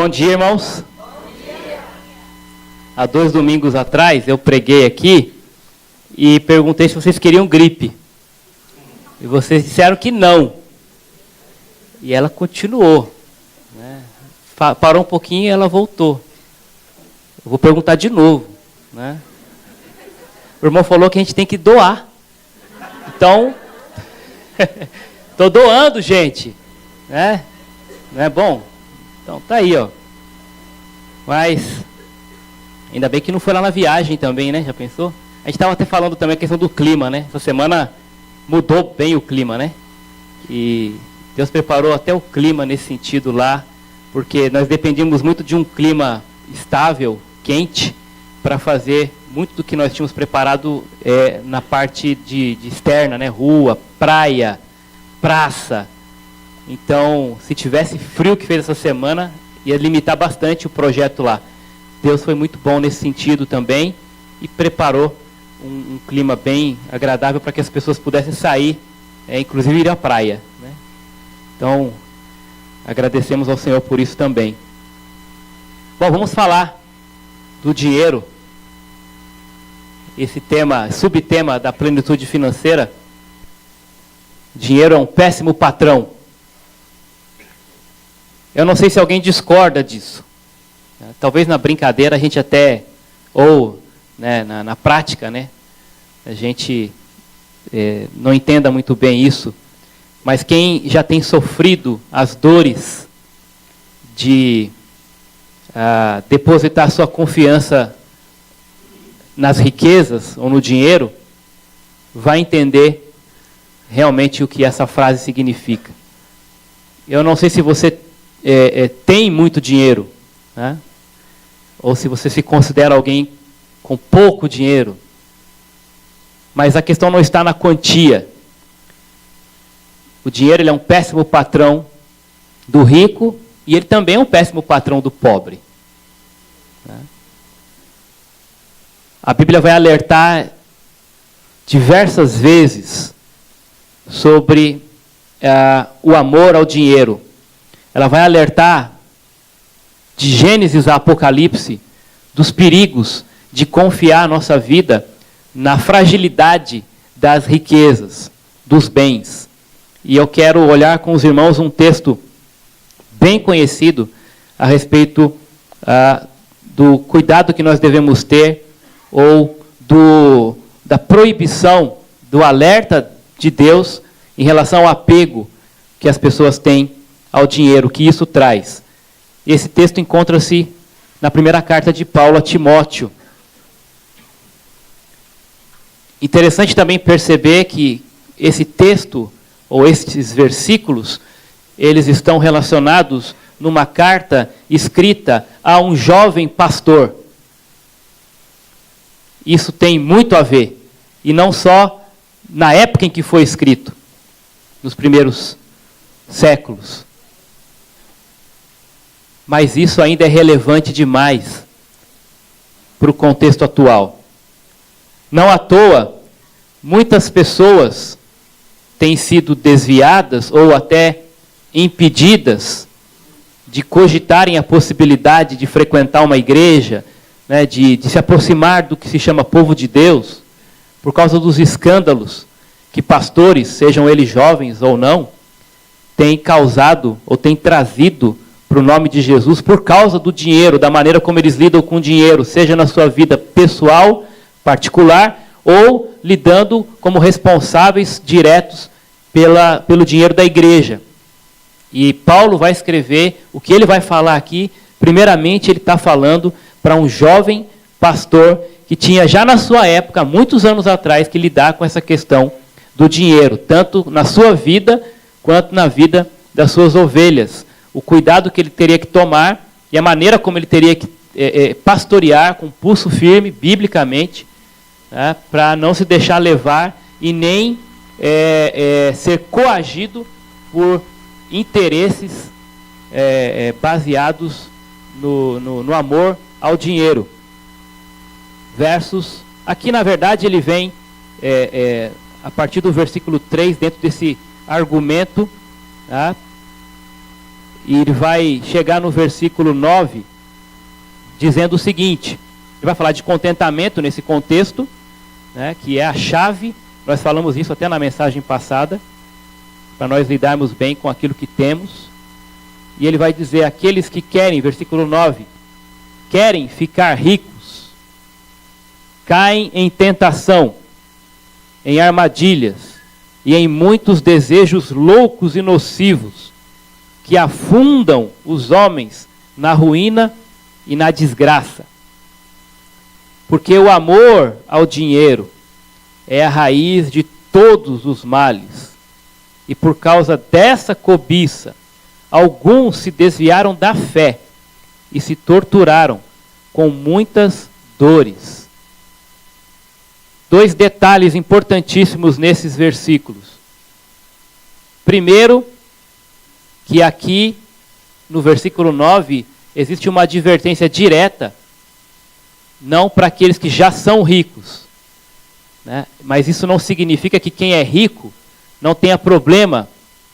Bom dia, irmãos. Bom dia. Há 2 domingos atrás eu preguei aqui e perguntei se vocês queriam gripe. E vocês disseram que não. E ela continuou, né? Parou um pouquinho e ela voltou. Eu vou perguntar de novo, né? O irmão falou que a gente tem que doar. Então, estou doando, gente, né? Não é bom? Então, tá aí, ó. Mas, ainda bem que não foi lá na viagem também, né? Já pensou? A gente estava até falando também a questão do clima, né? Essa semana mudou bem o clima, né? E Deus preparou até o clima nesse sentido lá, porque nós dependíamos muito de um clima estável, quente, para fazer muito do que nós tínhamos preparado na parte de externa, né? Rua, praia, praça. Então, se tivesse frio que fez essa semana, ia limitar bastante o projeto lá. Deus foi muito bom nesse sentido também e preparou um clima bem agradável para que as pessoas pudessem sair, inclusive ir à praia, né? Então, agradecemos ao Senhor por isso também. Bom, vamos falar do dinheiro. Esse tema, subtema da plenitude financeira. Dinheiro é um péssimo patrão. Eu não sei se alguém discorda disso. Talvez na brincadeira a gente até, ou né, na prática, né, a gente não entenda muito bem isso. Mas quem já tem sofrido as dores de depositar sua confiança nas riquezas ou no dinheiro, vai entender realmente o que essa frase significa. Eu não sei se você tem muito dinheiro, né? Ou se você se considera alguém com pouco dinheiro, mas a questão não está na quantia. O dinheiro ele é um péssimo patrão do rico e ele também é um péssimo patrão do pobre, né? A Bíblia vai alertar diversas vezes sobre o amor ao dinheiro. Ela vai alertar de Gênesis a Apocalipse dos perigos de confiar a nossa vida na fragilidade das riquezas, dos bens. E eu quero olhar com os irmãos um texto bem conhecido a respeito do cuidado que nós devemos ter ou da proibição, do alerta de Deus em relação ao apego que as pessoas têm ao dinheiro, que isso traz. Esse texto encontra-se na primeira carta de Paulo a Timóteo. Interessante também perceber que esse texto, ou esses versículos, eles estão relacionados numa carta escrita a um jovem pastor. Isso tem muito a ver, e não só na época em que foi escrito, nos primeiros séculos. Mas isso ainda é relevante demais para o contexto atual. Não à toa, muitas pessoas têm sido desviadas ou até impedidas de cogitarem a possibilidade de frequentar uma igreja, né, de se aproximar do que se chama povo de Deus, por causa dos escândalos que pastores, sejam eles jovens ou não, têm causado ou têm trazido para o nome de Jesus por causa do dinheiro, da maneira como eles lidam com o dinheiro, seja na sua vida pessoal, particular, ou lidando como responsáveis diretos pelo dinheiro da igreja. E Paulo vai escrever, o que ele vai falar aqui, primeiramente ele está falando para um jovem pastor que tinha já na sua época, muitos anos atrás, que lidar com essa questão do dinheiro, tanto na sua vida quanto na vida das suas ovelhas. O cuidado que ele teria que tomar e a maneira como ele teria que pastorear com pulso firme, biblicamente, né, para não se deixar levar e nem ser coagido por interesses baseados no amor ao dinheiro. Versos, aqui na verdade ele vem a partir do versículo 3, dentro desse argumento, tá? E ele vai chegar no versículo 9, dizendo o seguinte. Ele vai falar de contentamento nesse contexto, né, que é a chave. Nós falamos isso até na mensagem passada, para nós lidarmos bem com aquilo que temos. E ele vai dizer, aqueles que querem, versículo 9, querem ficar ricos, caem em tentação, em armadilhas e em muitos desejos loucos e nocivos, que afundam os homens na ruína e na desgraça. Porque o amor ao dinheiro é a raiz de todos os males. E por causa dessa cobiça, alguns se desviaram da fé e se torturaram com muitas dores. 2 detalhes importantíssimos nesses versículos. Primeiro, que aqui no versículo 9 existe uma advertência direta, não para aqueles que já são ricos, né? Mas isso não significa que quem é rico não tenha problema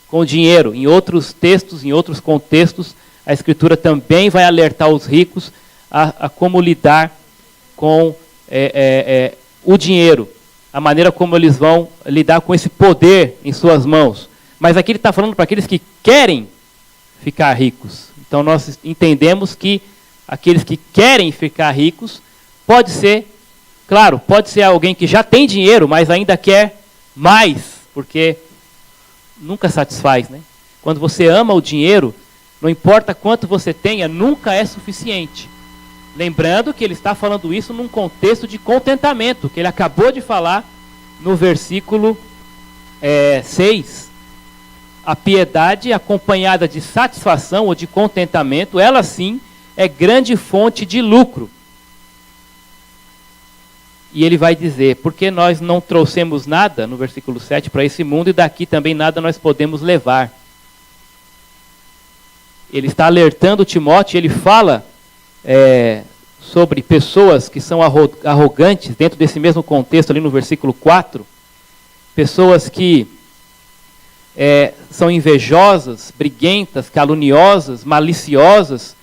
com o dinheiro. Em outros textos, em outros contextos, a Escritura também vai alertar os ricos a como lidar com o dinheiro, a maneira como eles vão lidar com esse poder em suas mãos. Mas aqui ele está falando para aqueles que querem ficar ricos. Então nós entendemos que aqueles que querem ficar ricos, pode ser, claro, pode ser alguém que já tem dinheiro, mas ainda quer mais, porque nunca satisfaz, né? Quando você ama o dinheiro, não importa quanto você tenha, nunca é suficiente. Lembrando que ele está falando isso num contexto de contentamento, que ele acabou de falar no versículo 6. A piedade acompanhada de satisfação ou de contentamento, ela sim é grande fonte de lucro. E ele vai dizer, porque nós não trouxemos nada, no versículo 7, para esse mundo, e daqui também nada nós podemos levar. Ele está alertando Timóteo, ele fala sobre pessoas que são arrogantes, dentro desse mesmo contexto ali no versículo 4, pessoas que são invejosas, briguentas, caluniosas, maliciosas,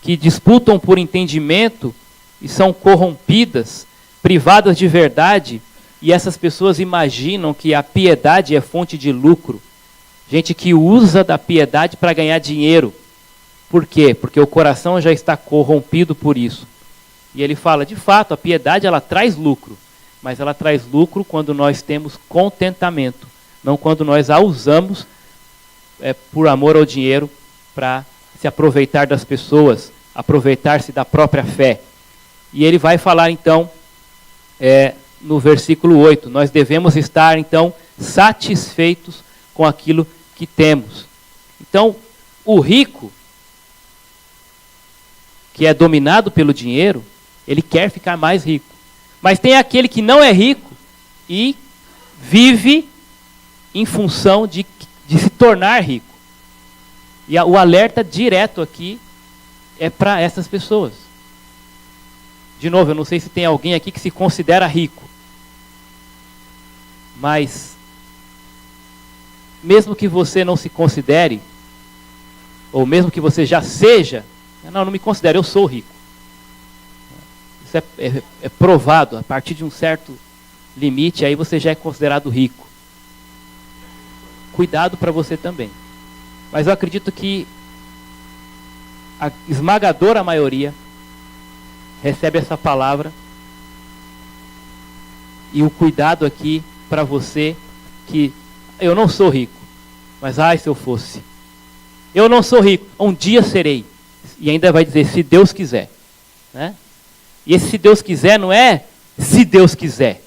que disputam por entendimento e são corrompidas, privadas de verdade, e essas pessoas imaginam que a piedade é fonte de lucro. Gente que usa da piedade para ganhar dinheiro. Por quê? Porque o coração já está corrompido por isso. E ele fala, de fato, a piedade ela traz lucro, mas ela traz lucro quando nós temos contentamento, não quando nós a usamos por amor ao dinheiro para se aproveitar das pessoas, aproveitar-se da própria fé. E ele vai falar então, no versículo 8, nós devemos estar então satisfeitos com aquilo que temos. Então, o rico, que é dominado pelo dinheiro, ele quer ficar mais rico. Mas tem aquele que não é rico e vive em função de se tornar rico. E o alerta direto aqui é para essas pessoas. De novo, eu não sei se tem alguém aqui que se considera rico. Mas, mesmo que você não se considere, ou mesmo que você já seja, não me considero, eu sou rico. Isso é provado, a partir de um certo limite, aí você já é considerado rico. Cuidado para você também. Mas eu acredito que a esmagadora maioria recebe essa palavra, e o cuidado aqui para você, que eu não sou rico, mas se eu fosse. Eu não sou rico, um dia serei. E ainda vai dizer, se Deus quiser. Né? E esse se Deus quiser não é se Deus quiser.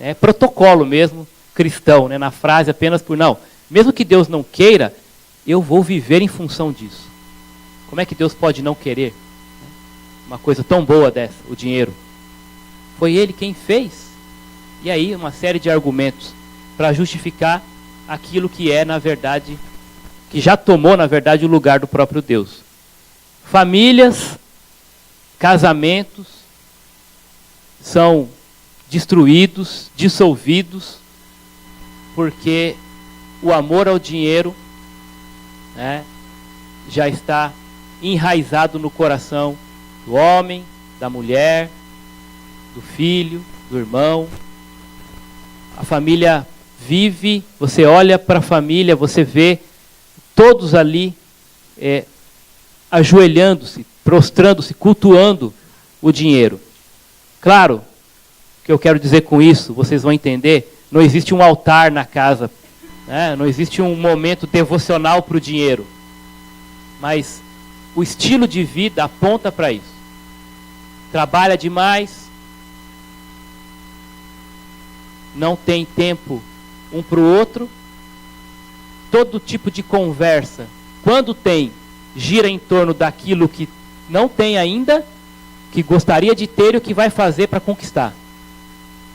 É protocolo mesmo, cristão, né? Na frase apenas por não. Mesmo que Deus não queira, eu vou viver em função disso. Como é que Deus pode não querer uma coisa tão boa dessa, o dinheiro? Foi Ele quem fez. E aí uma série de argumentos para justificar aquilo que é, na verdade, que já tomou, na verdade, o lugar do próprio Deus. Famílias, casamentos são destruídos, dissolvidos, porque o amor ao dinheiro, né, já está enraizado no coração do homem, da mulher, do filho, do irmão. A família vive, você olha para a família, você vê todos ali ajoelhando-se, prostrando-se, cultuando o dinheiro. Claro, o que eu quero dizer com isso, vocês vão entender, não existe um altar na casa, né? Não existe um momento devocional para o dinheiro. Mas o estilo de vida aponta para isso. Trabalha demais, não tem tempo um para o outro, todo tipo de conversa, quando tem, gira em torno daquilo que não tem ainda, que gostaria de ter e o que vai fazer para conquistar.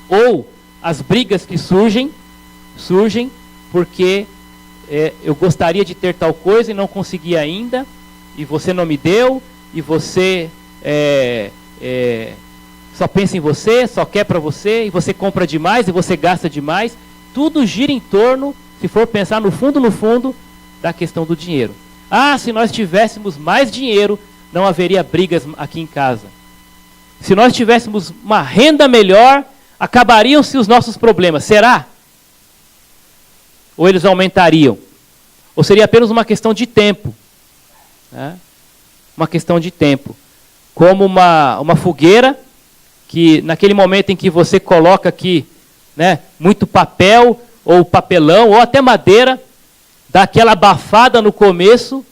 Ou as brigas que surgem porque eu gostaria de ter tal coisa e não consegui ainda, e você não me deu, e você só pensa em você, só quer para você, e você compra demais, e você gasta demais. Tudo gira em torno, se for pensar no fundo, da questão do dinheiro. Ah, se nós tivéssemos mais dinheiro, não haveria brigas aqui em casa. Se nós tivéssemos uma renda melhor, acabariam-se os nossos problemas. Será? Ou eles aumentariam? Ou seria apenas uma questão de tempo? Né? Uma questão de tempo. Como uma fogueira, que naquele momento em que você coloca aqui, né, muito papel, ou papelão, ou até madeira, dá aquela abafada no começo,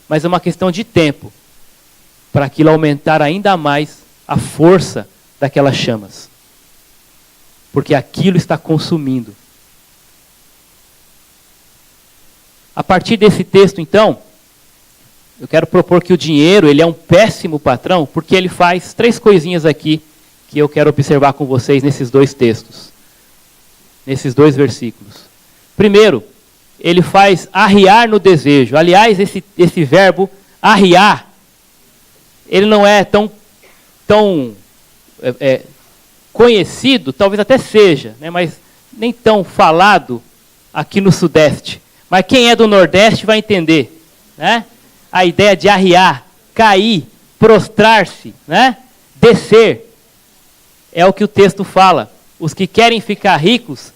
mas é uma questão de tempo, para aquilo aumentar ainda mais a força daquelas chamas. Porque aquilo está consumindo. A partir desse texto, então, eu quero propor que o dinheiro, ele é um péssimo patrão, porque ele faz 3 coisinhas aqui, que eu quero observar com vocês nesses 2 textos. Nesses 2 versículos. Primeiro, ele faz arriar no desejo. Aliás, esse verbo, arriar, ele não é tão conhecido, talvez até seja, né, mas nem tão falado aqui no Sudeste. Mas quem é do Nordeste vai entender, né? A ideia de arriar, cair, prostrar-se, né? Descer. É o que o texto fala. Os que querem ficar ricos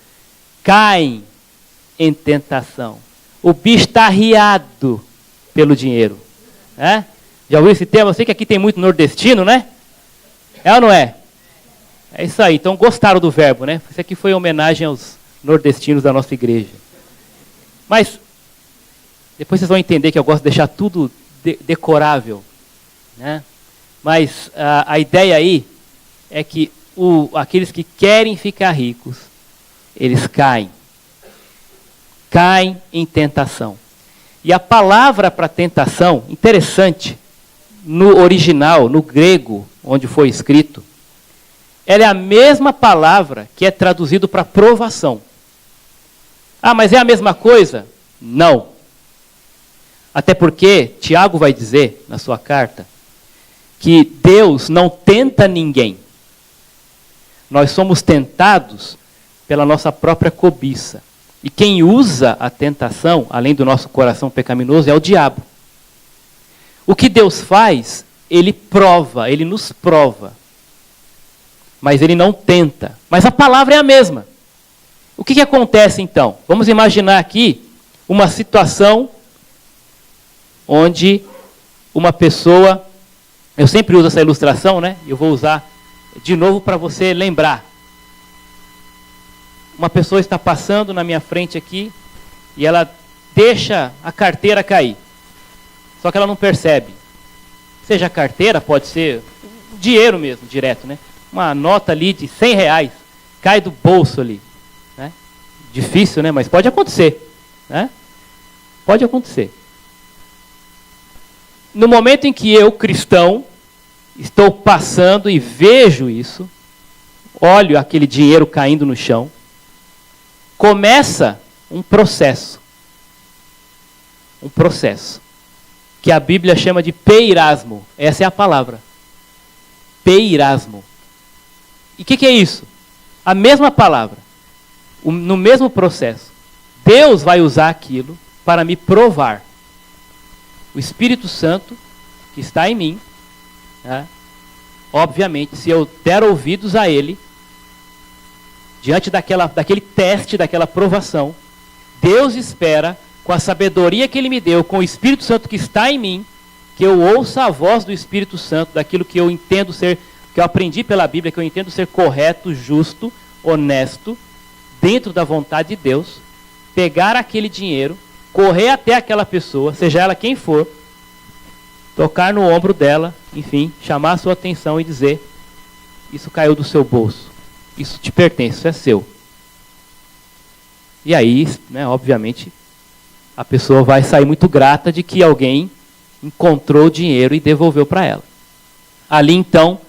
caem em tentação. O bicho está arriado pelo dinheiro. Né? Já ouviu esse termo? Eu sei que aqui tem muito nordestino, né? É ou não é? É isso aí. Então gostaram do verbo, né? Isso aqui foi em homenagem aos nordestinos da nossa igreja. Mas depois vocês vão entender que eu gosto de deixar tudo decorável. Né? Mas a ideia aí é que aqueles que querem ficar ricos, eles caem. Caem em tentação. E a palavra para tentação, interessante, no original, no grego, onde foi escrito, ela é a mesma palavra que é traduzido para provação. Ah, mas é a mesma coisa? Não. Até porque Tiago vai dizer, na sua carta, que Deus não tenta ninguém. Nós somos tentados pela nossa própria cobiça. E quem usa a tentação, além do nosso coração pecaminoso, é o diabo. O que Deus faz, ele prova, ele nos prova. Mas ele não tenta. Mas a palavra é a mesma. O que acontece então? Vamos imaginar aqui uma situação onde uma pessoa, eu sempre uso essa ilustração, né? Eu vou usar de novo para você lembrar. Uma pessoa está passando na minha frente aqui e ela deixa a carteira cair. Só que ela não percebe. Seja a carteira, pode ser dinheiro mesmo, direto, né? Uma nota ali de R$100 cai do bolso ali. Né? Difícil, né? Mas pode acontecer. Né? Pode acontecer. No momento em que eu, cristão, estou passando e vejo isso, olho aquele dinheiro caindo no chão, começa um processo. Um processo. Que a Bíblia chama de peirasmo. Essa é a palavra. Peirasmo. E o que é isso? A mesma palavra. No mesmo processo. Deus vai usar aquilo para me provar. o Espírito Santo que está em mim, né? Obviamente, se eu der ouvidos a ele, diante daquele teste, daquela provação, Deus espera, com a sabedoria que ele me deu, com o Espírito Santo que está em mim, que eu ouça a voz do Espírito Santo, daquilo que eu entendo ser, que eu aprendi pela Bíblia, que eu entendo ser correto, justo, honesto, dentro da vontade de Deus, pegar aquele dinheiro, correr até aquela pessoa, seja ela quem for, tocar no ombro dela, enfim, chamar a sua atenção e dizer: isso caiu do seu bolso, isso te pertence, isso é seu. E aí, né, obviamente, a pessoa vai sair muito grata de que alguém encontrou o dinheiro e devolveu para ela. Ali então,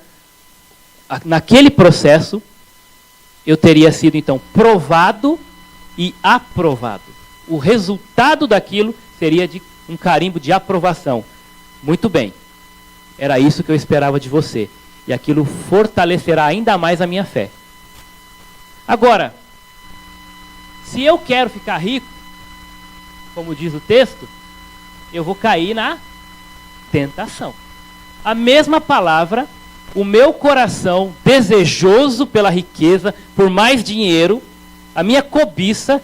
naquele processo, eu teria sido então provado e aprovado. O resultado daquilo seria de um carimbo de aprovação. Muito bem, era isso que eu esperava de você. E aquilo fortalecerá ainda mais a minha fé. Agora, se eu quero ficar rico, como diz o texto, eu vou cair na tentação. A mesma palavra, o meu coração desejoso pela riqueza, por mais dinheiro, a minha cobiça.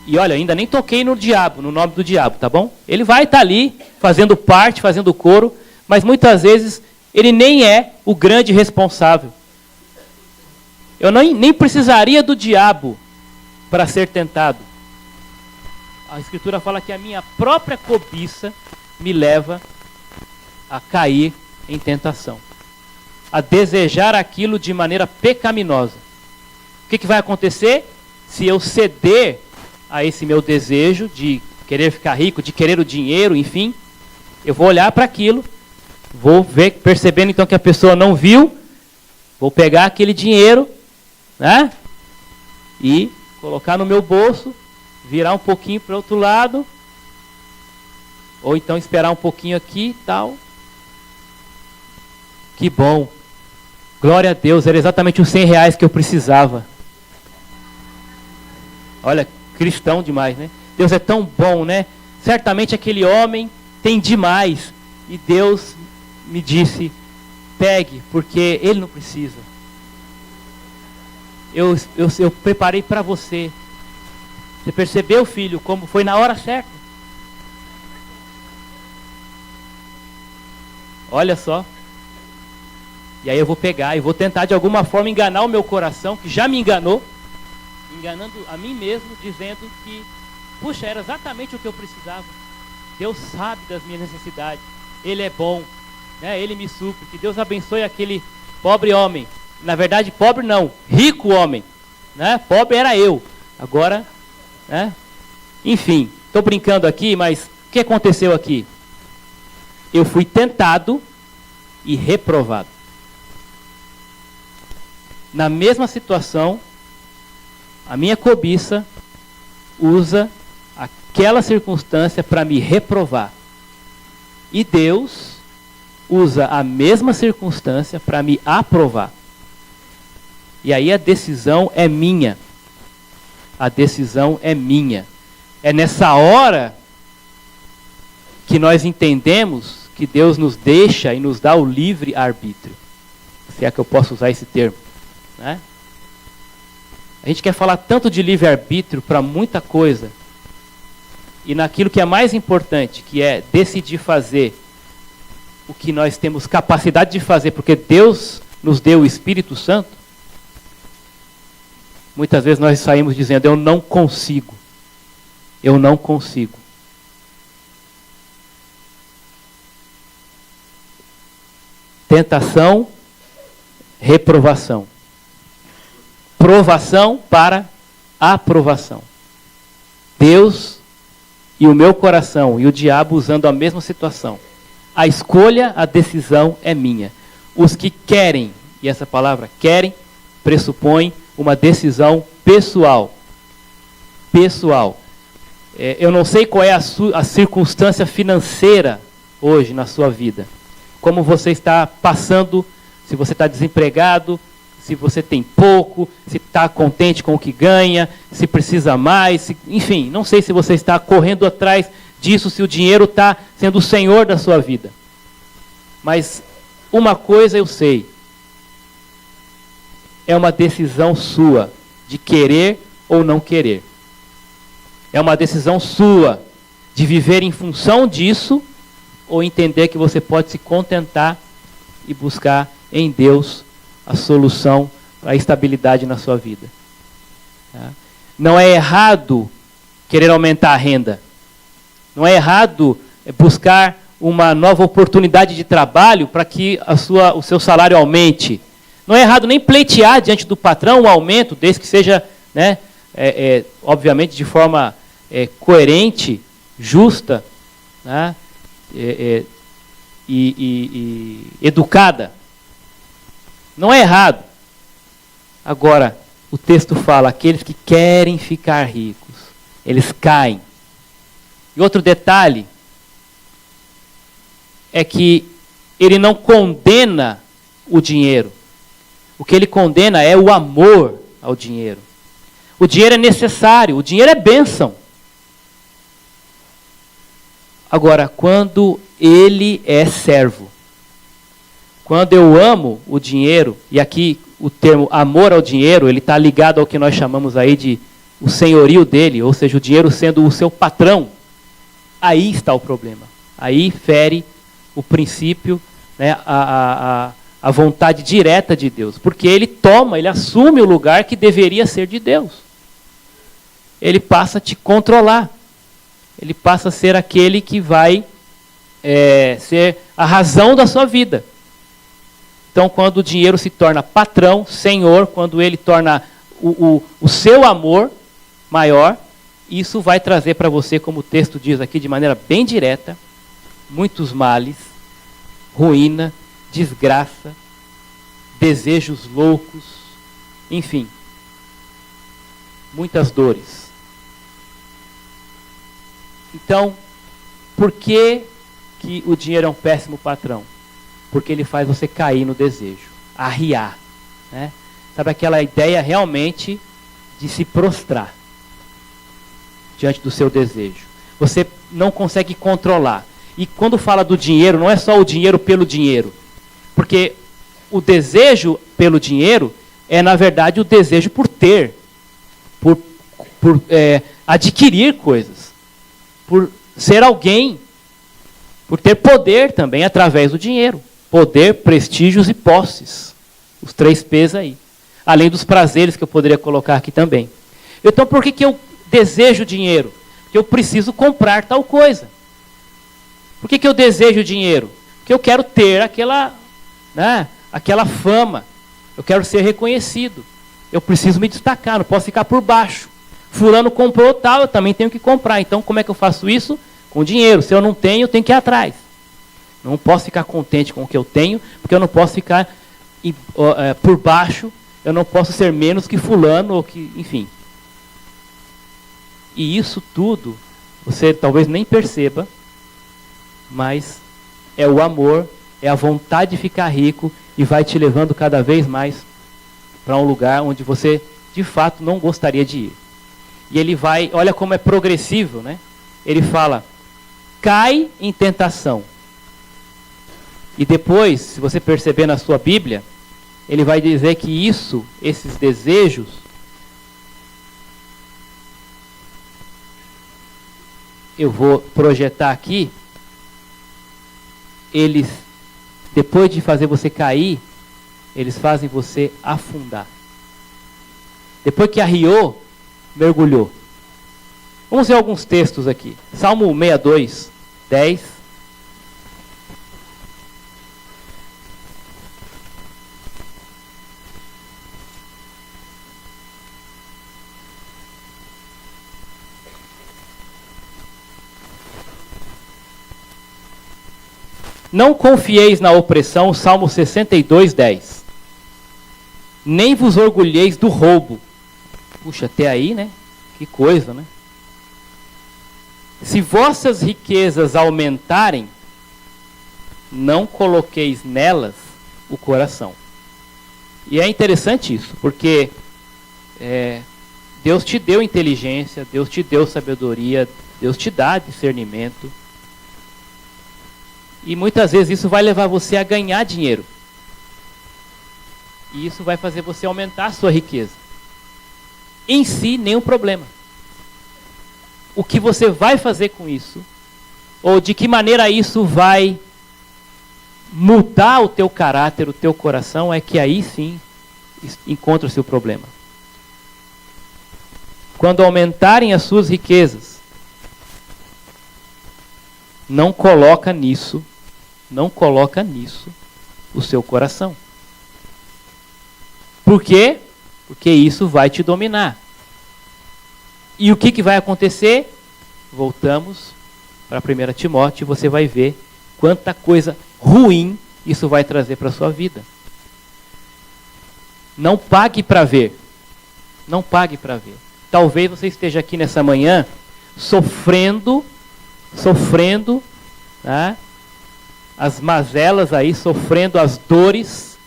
E olha, ainda nem toquei no diabo, no nome do diabo, tá bom? Ele vai estar ali, fazendo parte, fazendo coro, mas muitas vezes ele nem é o grande responsável. Eu nem precisaria do diabo para ser tentado. A Escritura fala que a minha própria cobiça me leva a cair em tentação, a desejar aquilo de maneira pecaminosa. O que vai acontecer? Se eu ceder a esse meu desejo de querer ficar rico, de querer o dinheiro, enfim, eu vou olhar para aquilo, vou ver, percebendo então que a pessoa não viu, vou pegar aquele dinheiro, né, e colocar no meu bolso, virar um pouquinho para o outro lado, ou então esperar um pouquinho aqui e tal. Que bom, glória a Deus, era exatamente os R$100 que eu precisava. Olha, cristão demais, né? Deus é tão bom, né? Certamente aquele homem tem demais. E Deus me disse: pegue, porque ele não precisa. Eu preparei para você. Você percebeu, filho, como foi na hora certa? Olha só. E aí eu vou pegar e vou tentar de alguma forma enganar o meu coração, que já me enganou, enganando a mim mesmo, dizendo que, puxa, era exatamente o que eu precisava. Deus sabe das minhas necessidades. Ele é bom, né? Ele me supre. Que Deus abençoe aquele pobre homem. Na verdade, pobre não, rico homem, né? Pobre era eu. Agora, né? Enfim, estou brincando aqui, mas o que aconteceu aqui? Eu fui tentado e reprovado. Na mesma situação, a minha cobiça usa aquela circunstância para me reprovar. E Deus usa a mesma circunstância para me aprovar. E aí a decisão é minha. A decisão é minha. É nessa hora que nós entendemos que Deus nos deixa e nos dá o livre arbítrio. Se é que eu posso usar esse termo, né? A gente quer falar tanto de livre arbítrio para muita coisa. E naquilo que é mais importante, que é decidir fazer o que nós temos capacidade de fazer, porque Deus nos deu o Espírito Santo. Muitas vezes nós saímos dizendo: eu não consigo. Eu não consigo. Tentação, reprovação. Provação para aprovação. Deus e o meu coração e o diabo usando a mesma situação. A escolha, a decisão é minha. Os que querem, e essa palavra querem, pressupõe uma decisão pessoal. Pessoal. Eu não sei qual é a circunstância financeira hoje na sua vida. Como você está passando, se você está desempregado, se você tem pouco, se está contente com o que ganha, se precisa mais, enfim, não sei se você está correndo atrás disso se o dinheiro está sendo o senhor da sua vida. Mas uma coisa eu sei. É uma decisão sua de querer ou não querer. É uma decisão sua de viver em função disso ou entender que você pode se contentar e buscar em Deus a solução para a estabilidade na sua vida. Tá? Não é errado querer aumentar a renda. Não é errado buscar uma nova oportunidade de trabalho para que o seu salário aumente. Não é errado nem pleitear diante do patrão um aumento, desde que seja, né, obviamente, de forma coerente, justa, né, e educada. Não é errado. Agora, o texto fala, aqueles que querem ficar ricos, eles caem. E outro detalhe é que ele não condena o dinheiro. O que ele condena é o amor ao dinheiro. O dinheiro é necessário, o dinheiro é bênção. Agora, quando ele é servo, quando eu amo o dinheiro, e aqui o termo amor ao dinheiro, ele está ligado ao que nós chamamos aí de o senhorio dele, ou seja, o dinheiro sendo o seu patrão, aí está o problema. Aí fere o princípio, né, a vontade direta de Deus. Porque ele assume o lugar que deveria ser de Deus. Ele passa a te controlar. Ele passa a ser aquele que vai ser a razão da sua vida. Então, quando o dinheiro se torna patrão, senhor, quando ele torna o seu amor maior, isso vai trazer para você, como o texto diz aqui de maneira bem direta, muitos males, ruína, desgraça, desejos loucos, enfim, muitas dores. Então, por que o dinheiro é um péssimo patrão? Porque ele faz você cair no desejo, arriar, né? Sabe aquela ideia realmente de se prostrar diante do seu desejo. Você não consegue controlar. E quando fala do dinheiro, não é só o dinheiro pelo dinheiro. Porque o desejo pelo dinheiro é, na verdade, o desejo por ter, por adquirir coisas, por ser alguém, por ter poder também através do dinheiro. Poder, prestígios e posses. Os 3 P's aí. Além dos prazeres que eu poderia colocar aqui também. Então, por que eu desejo dinheiro? Porque eu preciso comprar tal coisa. Por que eu desejo dinheiro? Porque eu quero ter aquela fama. Eu quero ser reconhecido. Eu preciso me destacar, não posso ficar por baixo. Fulano comprou tal, eu também tenho que comprar. Então, como é que eu faço isso? Com dinheiro. Se eu não tenho, eu tenho que ir atrás. Não posso ficar contente com o que eu tenho, porque eu não posso ficar por baixo, eu não posso ser menos que fulano, ou que, enfim. E isso tudo, você talvez nem perceba, mas é o amor, é a vontade de ficar rico, e vai te levando cada vez mais para um lugar onde você, de fato, não gostaria de ir. E ele vai, olha como é progressivo, né? Ele fala, cai em tentação. E depois, se você perceber na sua Bíblia, ele vai dizer que esses desejos, eu vou projetar aqui, eles, depois de fazer você cair, eles fazem você afundar. Depois que arriou, mergulhou. Vamos ver alguns textos aqui. Salmo 62, 10. Não confieis na opressão, Salmo 62, 10. Nem vos orgulheis do roubo. Puxa, até aí, né? Que coisa, né? Se vossas riquezas aumentarem, não coloqueis nelas o coração. E é interessante isso, porque Deus te deu inteligência, Deus te deu sabedoria, Deus te dá discernimento. E muitas vezes isso vai levar você a ganhar dinheiro. E isso vai fazer você aumentar a sua riqueza. Em si, nenhum problema. O que você vai fazer com isso, ou de que maneira isso vai mudar o teu caráter, o teu coração, é que aí sim encontra-se o problema. Quando aumentarem as suas riquezas, não coloca nisso o seu coração. Por quê? Porque isso vai te dominar. E o que vai acontecer? Voltamos para 1 Timóteo e você vai ver quanta coisa ruim isso vai trazer para a sua vida. Não pague para ver. Não pague para ver. Talvez você esteja aqui nessa manhã sofrendo, tá? As mazelas aí, sofrendo as dores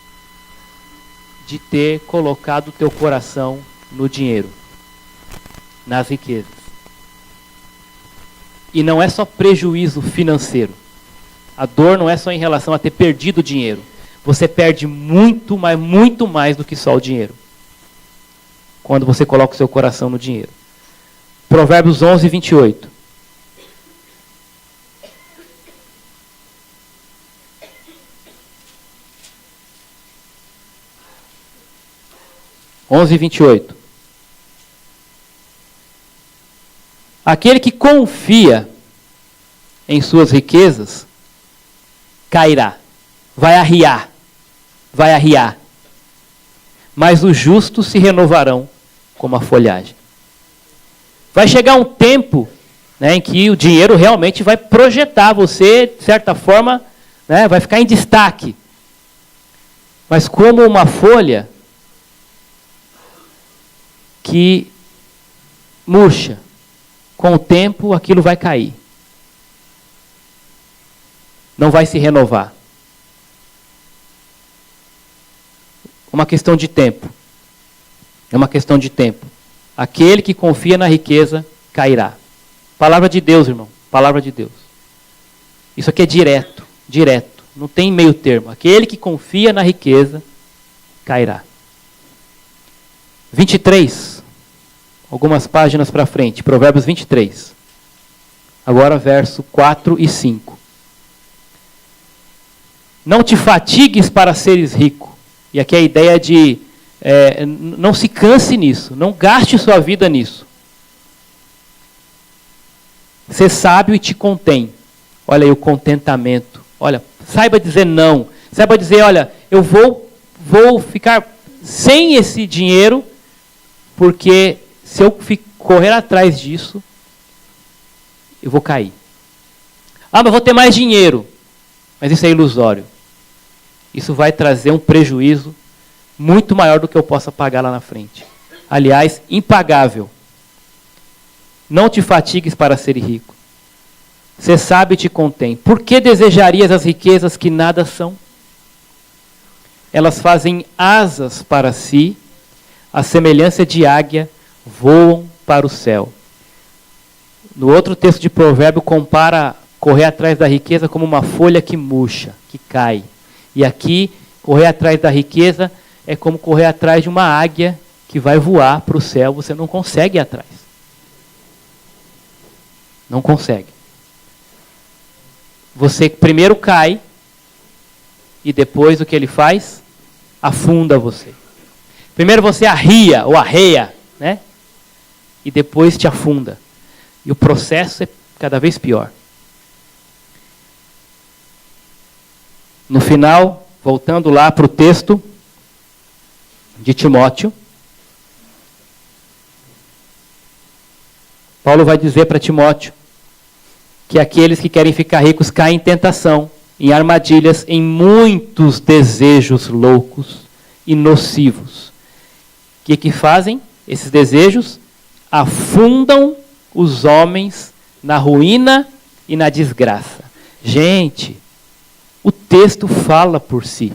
de ter colocado o teu coração no dinheiro, nas riquezas. E não é só prejuízo financeiro. A dor não é só em relação a ter perdido dinheiro. Você perde muito mais do que só o dinheiro. Quando você coloca o seu coração no dinheiro. Provérbios 11, 28. Onze 28. Aquele que confia em suas riquezas cairá, vai arriar. Mas os justos se renovarão como a folhagem. Vai chegar um tempo, né, em que o dinheiro realmente vai projetar você, de certa forma, né, vai ficar em destaque. Mas como uma folha que murcha, com o tempo aquilo vai cair. Não vai se renovar. Uma questão de tempo. É uma questão de tempo. Aquele que confia na riqueza cairá. Palavra de Deus, irmão. Palavra de Deus. Isso aqui é direto. Direto. Não tem meio termo. Aquele que confia na riqueza cairá. 23. Algumas páginas para frente. Provérbios 23. Agora verso 4 e 5. Não te fatigues para seres rico. E aqui a ideia de não se canse nisso. Não gaste sua vida nisso. Ser sábio e te contém. Olha aí o contentamento. Olha, saiba dizer não. Saiba dizer, olha, eu vou ficar sem esse dinheiro, porque se eu correr atrás disso, eu vou cair. Ah, mas eu vou ter mais dinheiro. Mas isso é ilusório. Isso vai trazer um prejuízo muito maior do que eu possa pagar lá na frente. Aliás, impagável. Não te fatigues para ser rico. Ser sábio te contém. Por que desejarias as riquezas que nada são? Elas fazem asas para si, a semelhança de águia, voam para o céu. No outro texto de Provérbio, compara correr atrás da riqueza como uma folha que murcha, que cai. E aqui, correr atrás da riqueza é como correr atrás de uma águia que vai voar para o céu. Você não consegue ir atrás. Não consegue. Você primeiro cai e depois o que ele faz? Afunda você. Primeiro você arria ou arreia, né? E depois te afunda. E o processo é cada vez pior. No final, voltando lá para o texto de Timóteo, Paulo vai dizer para Timóteo que aqueles que querem ficar ricos caem em tentação, em armadilhas, em muitos desejos loucos e nocivos. O que fazem? Esses desejos afundam os homens na ruína e na desgraça. Gente, o texto fala por si.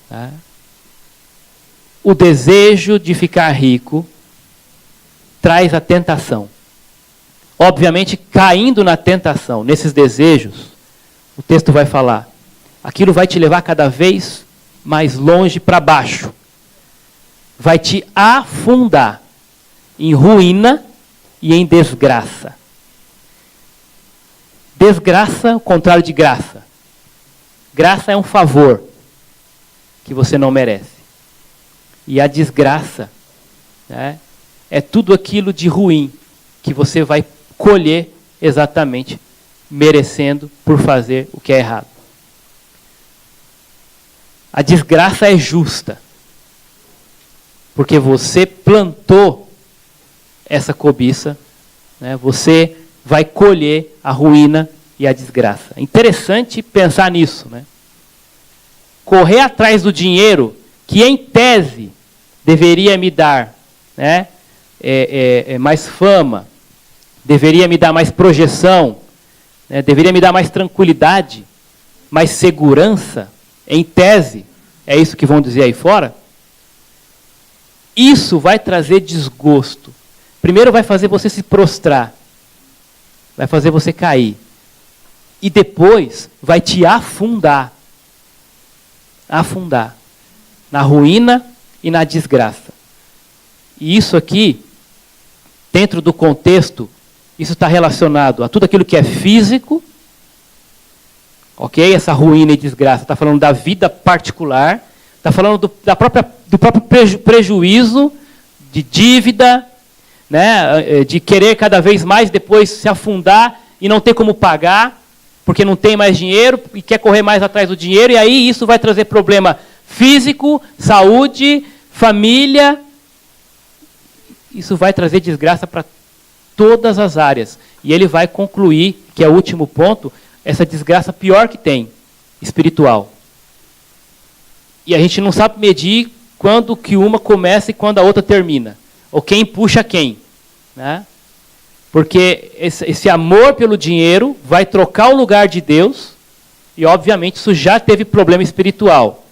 Tá? O desejo de ficar rico traz a tentação. obviamente caindo na tentação, nesses desejos, o texto vai falar, aquilo vai te levar cada vez mais longe para baixo. Vai te afundar em ruína e em desgraça. Desgraça, o contrário de graça. Graça é um favor que você não merece. E a desgraça, né, é tudo aquilo de ruim que você vai colher exatamente merecendo por fazer o que é errado. A desgraça é justa, porque você plantou essa cobiça, né, você vai colher a ruína e a desgraça. É interessante pensar nisso, né? Correr atrás do dinheiro que, em tese, deveria me dar, né, mais fama, deveria me dar mais projeção, né, deveria me dar mais tranquilidade, mais segurança, em tese, é isso que vão dizer aí fora, isso vai trazer desgosto. Primeiro vai fazer você se prostrar, vai fazer você cair, e depois vai te afundar, na ruína e na desgraça. E isso aqui, dentro do contexto, isso está relacionado a tudo aquilo que é físico, ok? Essa ruína e desgraça está falando da vida particular, está falando do próprio prejuízo, de dívida, né? De querer cada vez mais depois se afundar e não ter como pagar, porque não tem mais dinheiro e quer correr mais atrás do dinheiro, e aí isso vai trazer problema físico, saúde, família. Isso vai trazer desgraça para todas as áreas. E ele vai concluir, que é o último ponto, essa desgraça pior que tem, espiritual. E a gente não sabe medir quando que uma começa e quando a outra termina. Ou quem puxa quem, né? Porque esse amor pelo dinheiro vai trocar o lugar de Deus, e obviamente isso já teve problema espiritual.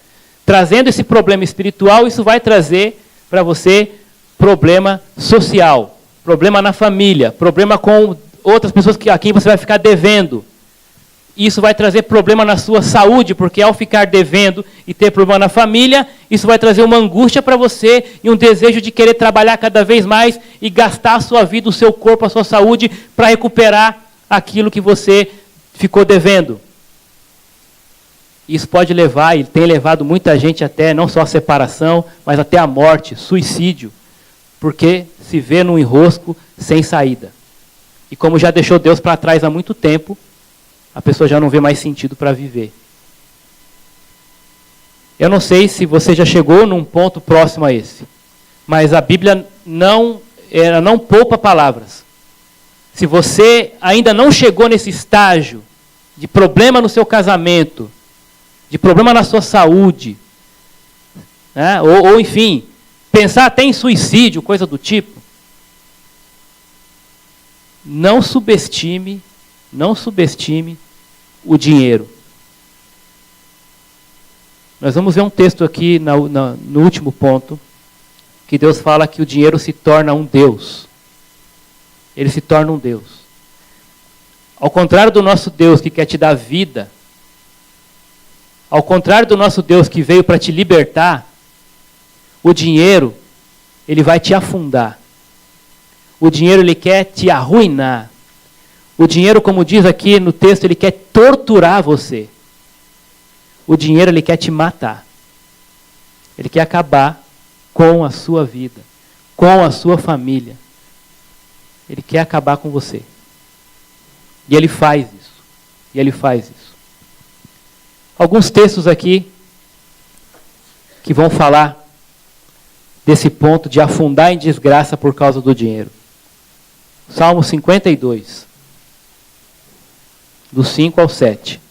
Trazendo esse problema espiritual, isso vai trazer para você problema social, problema na família, problema com outras pessoas a quem você vai ficar devendo. Isso vai trazer problema na sua saúde, porque ao ficar devendo e ter problema na família, isso vai trazer uma angústia para você e um desejo de querer trabalhar cada vez mais e gastar a sua vida, o seu corpo, a sua saúde para recuperar aquilo que você ficou devendo. Isso pode levar, e tem levado muita gente até, não só a separação, mas até a morte, suicídio, porque se vê num enrosco sem saída. E como já deixou Deus para trás há muito tempo, a pessoa já não vê mais sentido para viver. Eu não sei se você já chegou num ponto próximo a esse, mas a Bíblia ela não poupa palavras. Se você ainda não chegou nesse estágio de problema no seu casamento, de problema na sua saúde, né, ou enfim, pensar até em suicídio, coisa do tipo, não subestime o dinheiro. Nós vamos ver um texto aqui no último ponto, que Deus fala que o dinheiro se torna um Deus. Ele se torna um Deus. Ao contrário do nosso Deus que quer te dar vida, ao contrário do nosso Deus que veio para te libertar, o dinheiro, ele vai te afundar. O dinheiro, ele quer te arruinar. O dinheiro, como diz aqui no texto, ele quer torturar você. O dinheiro, ele quer te matar. Ele quer acabar com a sua vida, com a sua família. Ele quer acabar com você. E ele faz isso. Alguns textos aqui que vão falar desse ponto de afundar em desgraça por causa do dinheiro. Salmo 52, do 5 ao 7.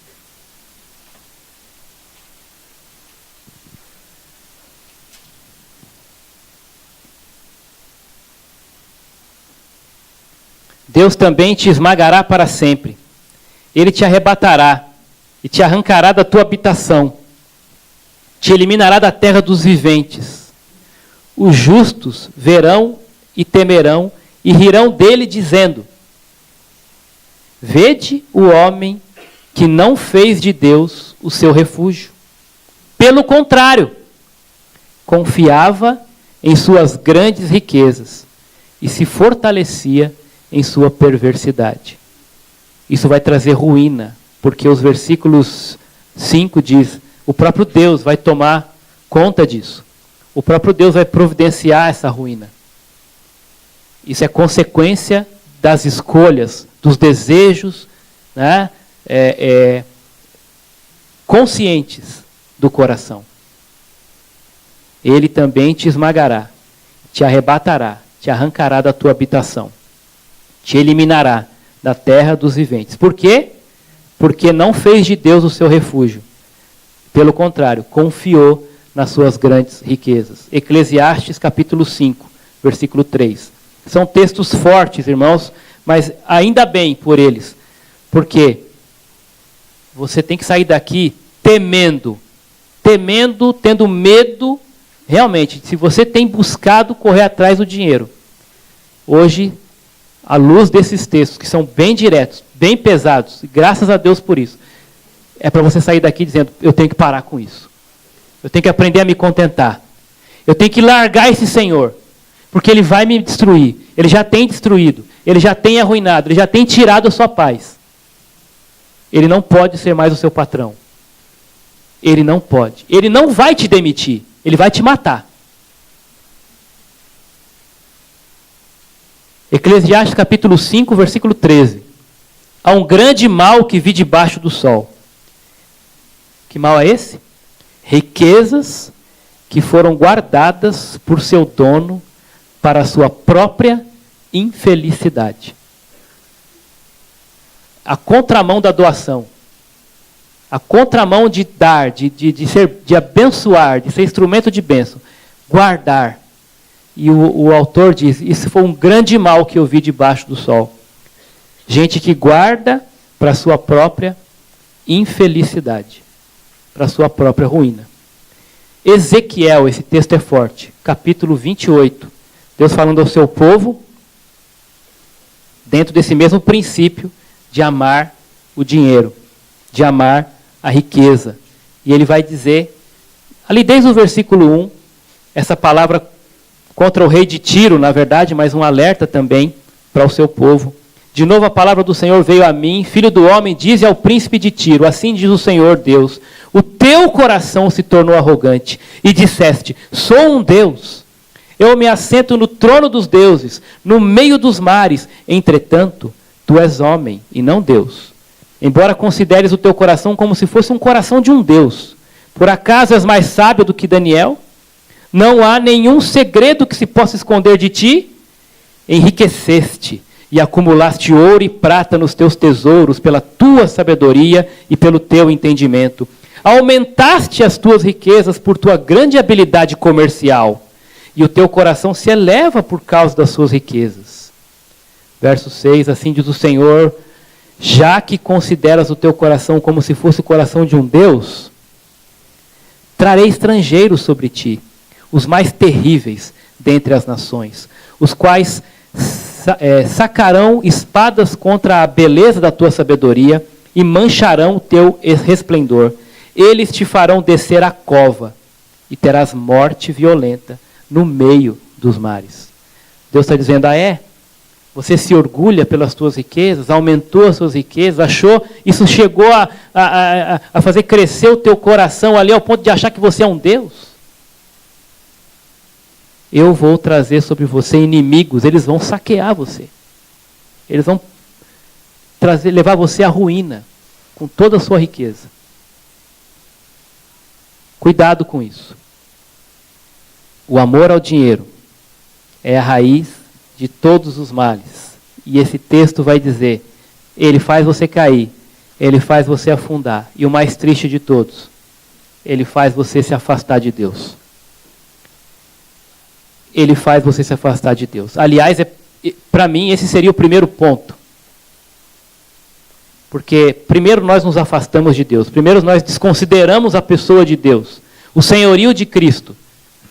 Deus também te esmagará para sempre. Ele te arrebatará e te arrancará da tua habitação. Te eliminará da terra dos viventes. Os justos verão e temerão e rirão dele, dizendo: Vede o homem que não fez de Deus o seu refúgio. Pelo contrário, confiava em suas grandes riquezas e se fortalecia em sua perversidade. Isso vai trazer ruína, porque os versículos 5 diz, o próprio Deus vai tomar conta disso. O próprio Deus vai providenciar essa ruína. Isso é consequência das escolhas, dos desejos, né, conscientes do coração. Ele também te esmagará, te arrebatará, te arrancará da tua habitação, te eliminará da terra dos viventes. Por quê? Porque não fez de Deus o seu refúgio. Pelo contrário, confiou nas suas grandes riquezas. Eclesiastes capítulo 5, versículo 3. São textos fortes, irmãos, mas ainda bem por eles. Porque você tem que sair daqui temendo, tendo medo. Realmente, se você tem buscado correr atrás do dinheiro, hoje, à luz desses textos, que são bem diretos, bem pesados, e graças a Deus por isso, é para você sair daqui dizendo, eu tenho que parar com isso. Eu tenho que aprender a me contentar. Eu tenho que largar esse Senhor, porque Ele vai me destruir. Ele já tem destruído, Ele já tem arruinado, Ele já tem tirado a sua paz. Ele não pode ser mais o seu patrão. Ele não pode. Ele não vai te demitir. Ele vai te matar. Eclesiastes capítulo 5, versículo 13. Há um grande mal que vi debaixo do sol. Que mal é esse? Riquezas que foram guardadas por seu dono para a sua própria infelicidade. A contramão da doação. A contramão de dar, de abençoar, de ser instrumento de bênção. Guardar. E o autor diz, isso foi um grande mal que eu vi debaixo do sol. Gente que guarda para a sua própria infelicidade. Para a sua própria ruína. Ezequiel, esse texto é forte. Capítulo 28. Deus falando ao seu povo, dentro desse mesmo princípio de amar o dinheiro. De amar a riqueza. E ele vai dizer, ali desde o versículo 1, essa palavra contra o rei de Tiro, na verdade, mas um alerta também para o seu povo. De novo a palavra do Senhor veio a mim, filho do homem, dize ao príncipe de Tiro, assim diz o Senhor Deus, o teu coração se tornou arrogante, e disseste, sou um Deus, eu me assento no trono dos deuses, no meio dos mares, entretanto, tu és homem e não Deus. Embora consideres o teu coração como se fosse um coração de um Deus, por acaso és mais sábio do que Daniel? Não há nenhum segredo que se possa esconder de ti? Enriqueceste e acumulaste ouro e prata nos teus tesouros pela tua sabedoria e pelo teu entendimento. Aumentaste as tuas riquezas por tua grande habilidade comercial, e o teu coração se eleva por causa das suas riquezas. Verso 6, assim diz o Senhor, já que consideras o teu coração como se fosse o coração de um Deus, trarei estrangeiros sobre ti, os mais terríveis dentre as nações, os quais sacarão espadas contra a beleza da tua sabedoria e mancharão o teu resplendor. Eles te farão descer a cova e terás morte violenta no meio dos mares. Deus está dizendo, você se orgulha pelas tuas riquezas, aumentou as suas riquezas, achou, isso chegou a fazer crescer o teu coração ali ao ponto de achar que você é um Deus? Eu vou trazer sobre você inimigos, eles vão saquear você. Eles vão levar você à ruína, com toda a sua riqueza. Cuidado com isso. O amor ao dinheiro é a raiz de todos os males. E esse texto vai dizer, ele faz você cair, ele faz você afundar. E o mais triste de todos, ele faz você se afastar de Deus. Ele faz você se afastar de Deus. Aliás, para mim, esse seria o primeiro ponto. Porque primeiro nós nos afastamos de Deus. Primeiro nós desconsideramos a pessoa de Deus. O senhorio de Cristo.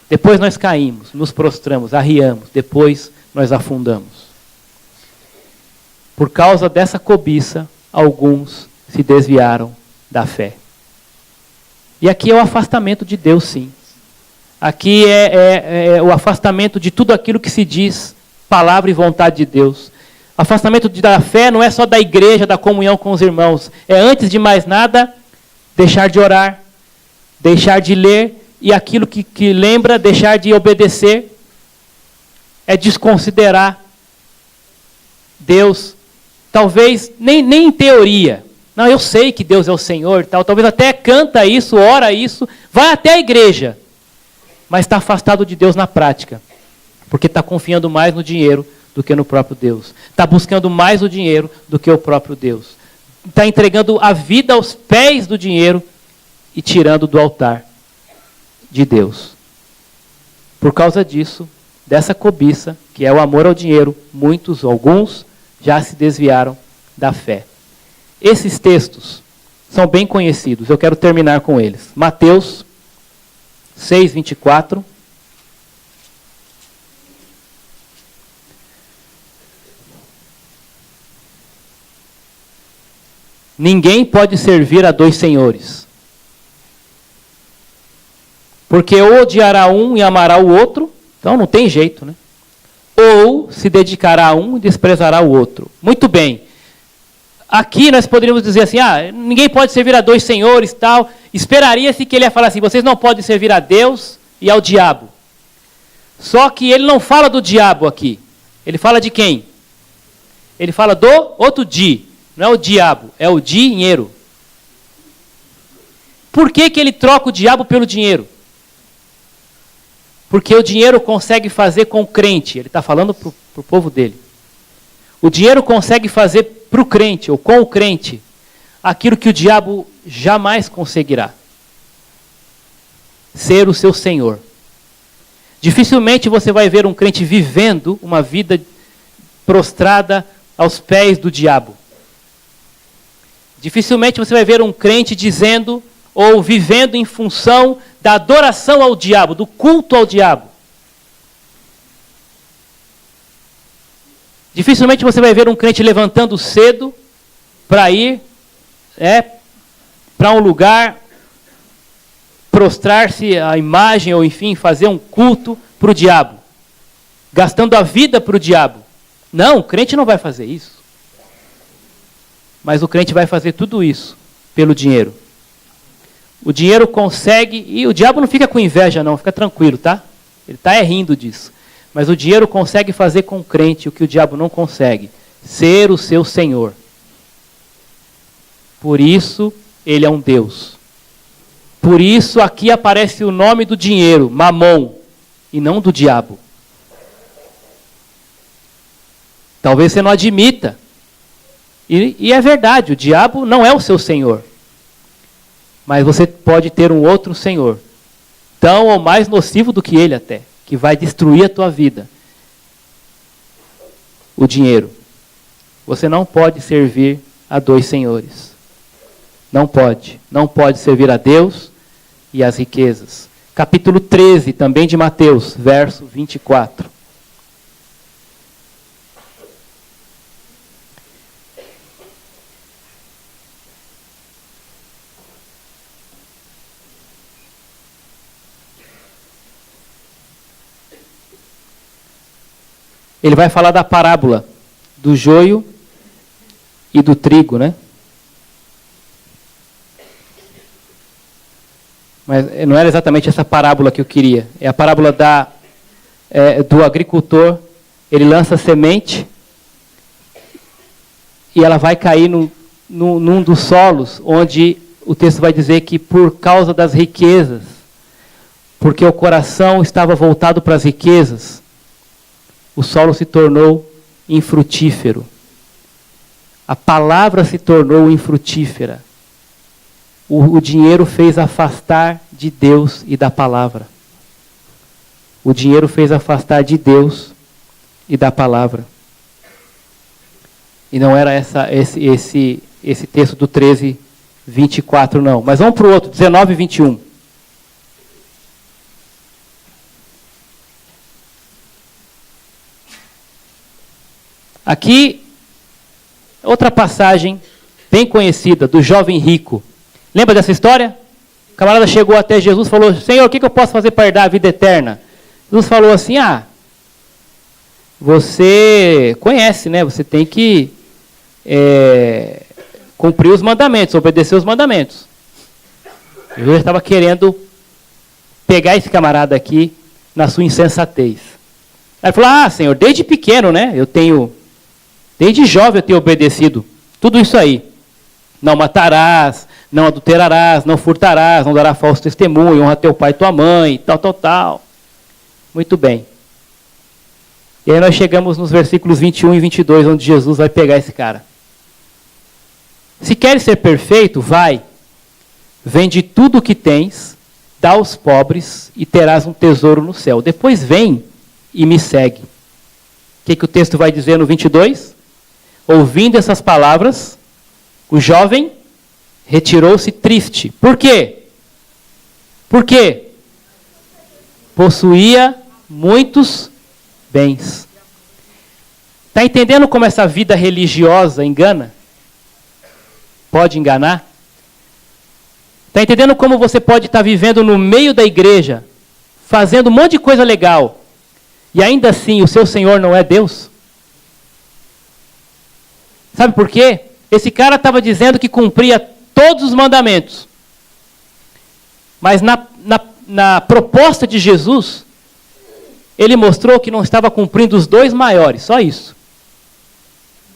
Depois nós caímos, nos prostramos, arriamos. Depois nós afundamos. Por causa dessa cobiça, alguns se desviaram da fé. E aqui é o afastamento de Deus, sim. Aqui é o afastamento de tudo aquilo que se diz palavra e vontade de Deus. Afastamento da fé não é só da igreja, da comunhão com os irmãos. É, antes de mais nada, deixar de orar, deixar de ler, e aquilo que lembra, deixar de obedecer. É desconsiderar Deus. Talvez, nem em teoria. Não, eu sei que Deus é o Senhor e tal. Talvez até canta isso, ora isso, vai até a igreja. Mas está afastado de Deus na prática. Porque está confiando mais no dinheiro do que no próprio Deus. Está buscando mais o dinheiro do que o próprio Deus. Está entregando a vida aos pés do dinheiro e tirando do altar de Deus. Por causa disso, dessa cobiça, que é o amor ao dinheiro, alguns, já se desviaram da fé. Esses textos são bem conhecidos. Eu quero terminar com eles. Mateus 6, 24. Ninguém pode servir a dois senhores. Porque ou odiará um e amará o outro, então não tem jeito, né? Ou se dedicará a um e desprezará o outro. Muito bem. Aqui nós poderíamos dizer assim, ninguém pode servir a dois senhores, tal. Esperaria-se que ele ia falar assim, vocês não podem servir a Deus e ao diabo. Só que ele não fala do diabo aqui. Ele fala de quem? Ele fala do outro di. Não é o diabo, é o dinheiro. Por que ele troca o diabo pelo dinheiro? Porque o dinheiro consegue fazer com o crente. Ele está falando para o povo dele. O dinheiro consegue fazer para o crente, ou com o crente, aquilo que o diabo jamais conseguirá. Ser o seu senhor. Dificilmente você vai ver um crente vivendo uma vida prostrada aos pés do diabo. Dificilmente você vai ver um crente dizendo ou vivendo em função da adoração ao diabo, do culto ao diabo. Dificilmente você vai ver um crente levantando cedo para ir para um lugar, prostrar-se à imagem, ou enfim, fazer um culto para o diabo. Gastando a vida para o diabo. Não, o crente não vai fazer isso. Mas o crente vai fazer tudo isso pelo dinheiro. O dinheiro consegue, e o diabo não fica com inveja não, fica tranquilo, tá? Ele está rindo disso. Mas o dinheiro consegue fazer com o crente o que o diabo não consegue. Ser o seu senhor. Por isso, ele é um Deus. Por isso, aqui aparece o nome do dinheiro, Mamon, e não do diabo. Talvez você não admita. E é verdade, o diabo não é o seu senhor. Mas você pode ter um outro senhor, tão ou mais nocivo do que ele até, que vai destruir a tua vida. O dinheiro. Você não pode servir a dois senhores. Não pode. Não pode servir a Deus e as riquezas. Capítulo 13, também de Mateus, verso 24. Ele vai falar da parábola do joio e do trigo, né? Mas não era exatamente essa parábola que eu queria. É a parábola do agricultor. Ele lança a semente e ela vai cair num dos solos, onde o texto vai dizer que por causa das riquezas, porque o coração estava voltado para as riquezas, o solo se tornou infrutífero. A palavra se tornou infrutífera. O dinheiro fez afastar de Deus e da palavra. O dinheiro fez afastar de Deus e da palavra. E não era esse texto do 13, 24, não. Mas vamos para o outro, 19 e 21. Aqui Outra passagem bem conhecida do jovem rico. Lembra dessa história? O camarada chegou até Jesus e falou: Senhor, o que eu posso fazer para herdar a vida eterna? Jesus falou assim: você conhece, né? Você tem que cumprir os mandamentos, obedecer os mandamentos. Jesus estava querendo pegar esse camarada aqui na sua insensatez. Aí ele falou: Senhor, desde pequeno, né? Desde jovem eu tenho obedecido tudo isso aí. Não matarás, não adulterarás, não furtarás, não darás falso testemunho, honra teu pai e tua mãe, tal. Muito bem. E aí nós chegamos nos versículos 21 e 22, onde Jesus vai pegar esse cara. Se queres ser perfeito, vai, vende tudo o que tens, dá aos pobres e terás um tesouro no céu. Depois vem e me segue. O que o texto vai dizer no 22? Ouvindo essas palavras, o jovem retirou-se triste. Por quê? Porque possuía muitos bens. Está entendendo como essa vida religiosa engana? Pode enganar? Está entendendo como você pode estar vivendo no meio da igreja, fazendo um monte de coisa legal, e ainda assim o seu Senhor não é Deus? Sabe por quê? Esse cara estava dizendo que cumpria todos os mandamentos. Mas na proposta de Jesus, ele mostrou que não estava cumprindo os 2 maiores, só isso.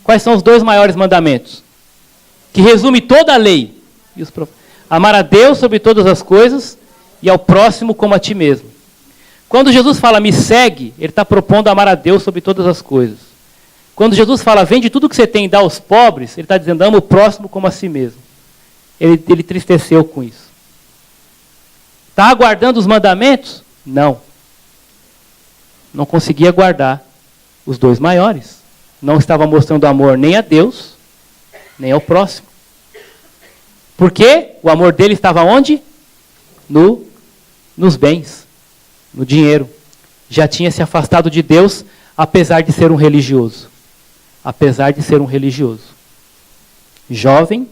Quais são os 2 maiores mandamentos? Que resume toda a lei. Amar a Deus sobre todas as coisas e ao próximo como a ti mesmo. Quando Jesus fala, me segue, ele está propondo amar a Deus sobre todas as coisas. Quando Jesus fala, vende tudo que você tem e dá aos pobres, ele está dizendo, ama o próximo como a si mesmo. Ele entristeceu com isso. Está aguardando os mandamentos? Não. Não conseguia guardar os 2 maiores. Não estava mostrando amor nem a Deus, nem ao próximo. Por quê? O amor dele estava onde? Nos bens, no dinheiro. Já tinha se afastado de Deus, apesar de ser um religioso. Apesar de ser um religioso. Jovem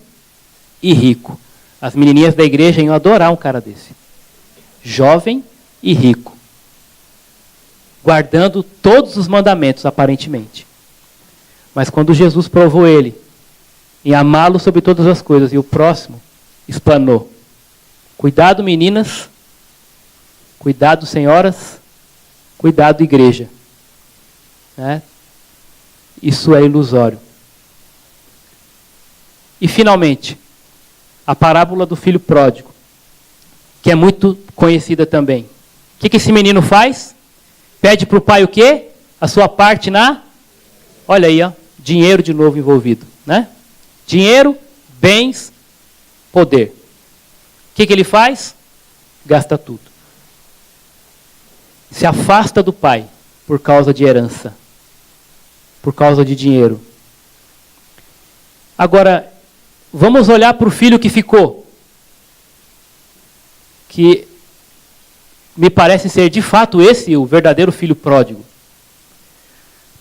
e rico. As menininhas da igreja iam adorar um cara desse. Jovem e rico. Guardando todos os mandamentos, aparentemente. Mas quando Jesus provou ele em amá-lo sobre todas as coisas, e o próximo explanou. Cuidado, meninas. Cuidado, senhoras. Cuidado, igreja. Isso é ilusório. E, finalmente, a parábola do filho pródigo, que é muito conhecida também. O que esse menino faz? Pede para o pai o quê? A sua parte Olha aí, dinheiro de novo envolvido. Né? Dinheiro, bens, poder. O que ele faz? Gasta tudo. Se afasta do pai por causa de herança. Por causa de dinheiro. Agora, vamos olhar para o filho que ficou. Que me parece ser de fato esse o verdadeiro filho pródigo.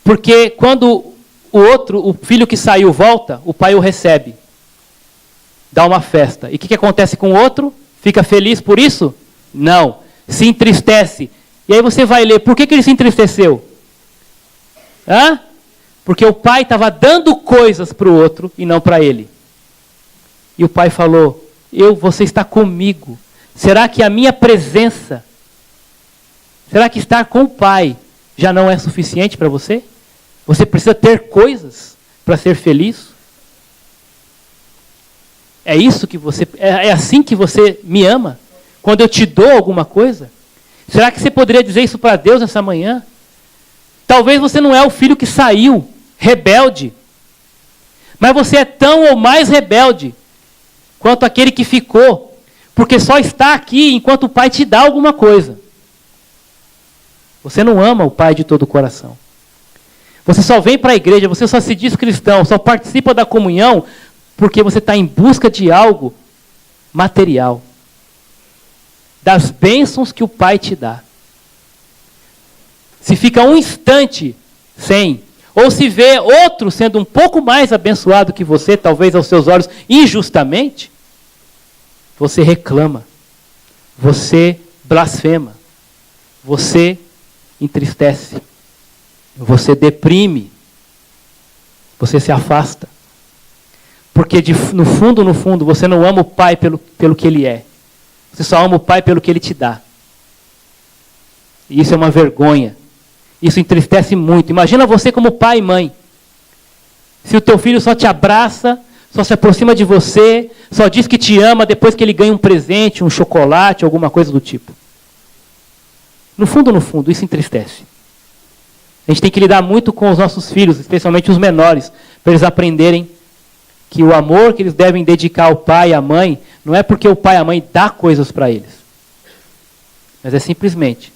Porque quando o filho que saiu volta, o pai o recebe. Dá uma festa. E o que acontece com o outro? Fica feliz por isso? Não. Se entristece. E aí você vai ler, por que ele se entristeceu? Porque o pai estava dando coisas para o outro e não para ele. E o pai falou, você está comigo. Será que a minha presença, será que estar com o pai já não é suficiente para você? Você precisa ter coisas para ser feliz? É isso que é assim que você me ama? Quando eu te dou alguma coisa? Será que você poderia dizer isso para Deus nessa manhã? Talvez você não é o filho que saiu, rebelde. Mas você é tão ou mais rebelde quanto aquele que ficou. Porque só está aqui enquanto o pai te dá alguma coisa. Você não ama o pai de todo o coração. Você só vem para a igreja, você só se diz cristão, só participa da comunhão porque você está em busca de algo material. Das bênçãos que o pai te dá. Se fica um instante sem, ou se vê outro sendo um pouco mais abençoado que você, talvez aos seus olhos injustamente, você reclama, você blasfema, você entristece, você deprime, você se afasta. Porque no fundo, você não ama o Pai pelo que Ele é. Você só ama o Pai pelo que Ele te dá. E isso é uma vergonha. Isso entristece muito. Imagina você como pai e mãe. Se o teu filho só te abraça, só se aproxima de você, só diz que te ama depois que ele ganha um presente, um chocolate, alguma coisa do tipo. No fundo, isso entristece. A gente tem que lidar muito com os nossos filhos, especialmente os menores, para eles aprenderem que o amor que eles devem dedicar ao pai e à mãe, não é porque o pai e a mãe dá coisas para eles, mas é simplesmente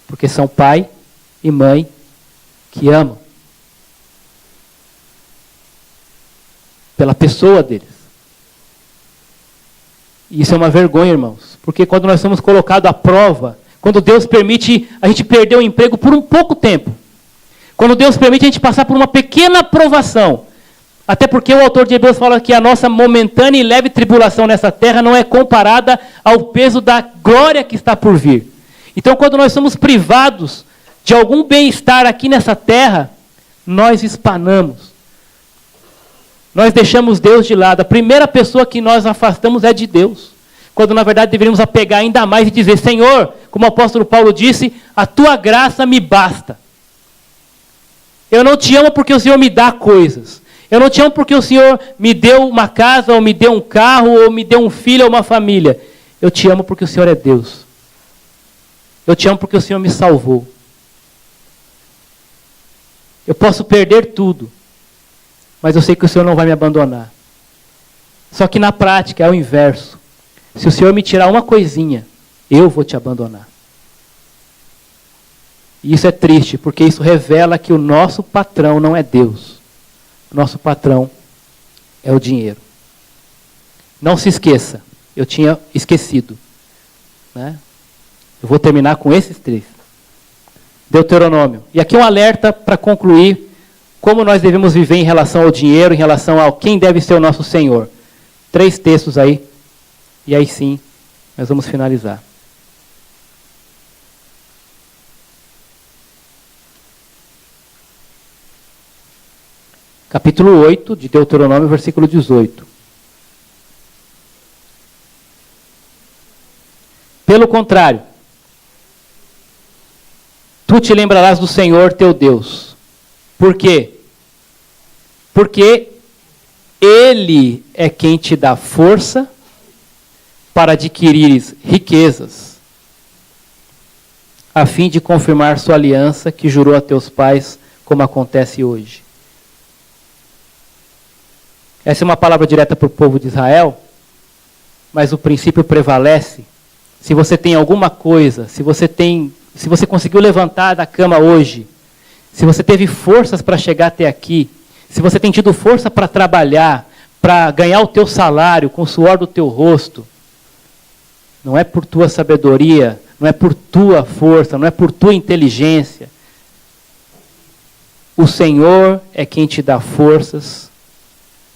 porque são pai e mãe que amam. Pela pessoa deles. E isso é uma vergonha, irmãos, porque quando nós somos colocados à prova, quando Deus permite a gente perder o emprego por um pouco tempo, quando Deus permite a gente passar por uma pequena provação, até porque o autor de Hebreus fala que a nossa momentânea e leve tribulação nessa terra não é comparada ao peso da glória que está por vir. Então, quando nós somos privados de algum bem-estar aqui nessa terra, nós espanamos. Nós deixamos Deus de lado. A primeira pessoa que nós afastamos é de Deus. Quando, na verdade, deveríamos apegar ainda mais e dizer, Senhor, como o apóstolo Paulo disse, a tua graça me basta. Eu não te amo porque o Senhor me dá coisas. Eu não te amo porque o Senhor me deu uma casa, ou me deu um carro, ou me deu um filho, ou uma família. Eu te amo porque o Senhor é Deus. Eu te amo porque o Senhor me salvou. Eu posso perder tudo, mas eu sei que o Senhor não vai me abandonar. Só que na prática é o inverso. Se o Senhor me tirar uma coisinha, eu vou te abandonar. E isso é triste, porque isso revela que o nosso patrão não é Deus. O nosso patrão é o dinheiro. Não se esqueça, eu tinha esquecido, né? Eu vou terminar com esses 3. Deuteronômio. E aqui um alerta para concluir como nós devemos viver em relação ao dinheiro, em relação a quem deve ser o nosso Senhor. 3 textos aí, e aí sim, nós vamos finalizar. Capítulo 8 de Deuteronômio, versículo 18. Pelo contrário, tu te lembrarás do Senhor teu Deus. Por quê? Porque Ele é quem te dá força para adquirires riquezas, a fim de confirmar sua aliança que jurou a teus pais, como acontece hoje. Essa é uma palavra direta para o povo de Israel, mas o princípio prevalece. Se você tem alguma coisa, se você conseguiu levantar da cama hoje, se você teve forças para chegar até aqui, se você tem tido força para trabalhar, para ganhar o teu salário com o suor do teu rosto, não é por tua sabedoria, não é por tua força, não é por tua inteligência. O Senhor é quem te dá forças.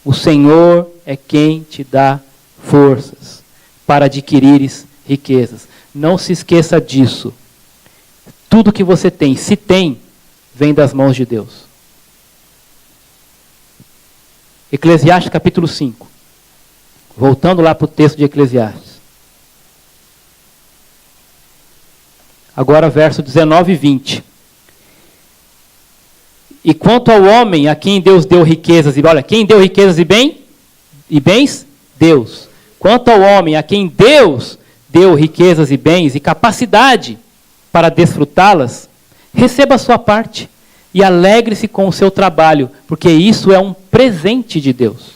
O Senhor é quem te dá forças para adquirires riquezas. Não se esqueça disso. Tudo que você tem, se tem, vem das mãos de Deus. Eclesiastes capítulo 5. Voltando lá para o texto de Eclesiastes. Agora verso 19 e 20. E quanto ao homem a quem Deus deu riquezas, e olha, quem deu riquezas e bens? Deus. Quanto ao homem a quem Deus deu riquezas e bens e capacidade para desfrutá-las, receba a sua parte e alegre-se com o seu trabalho, porque isso é um presente de Deus.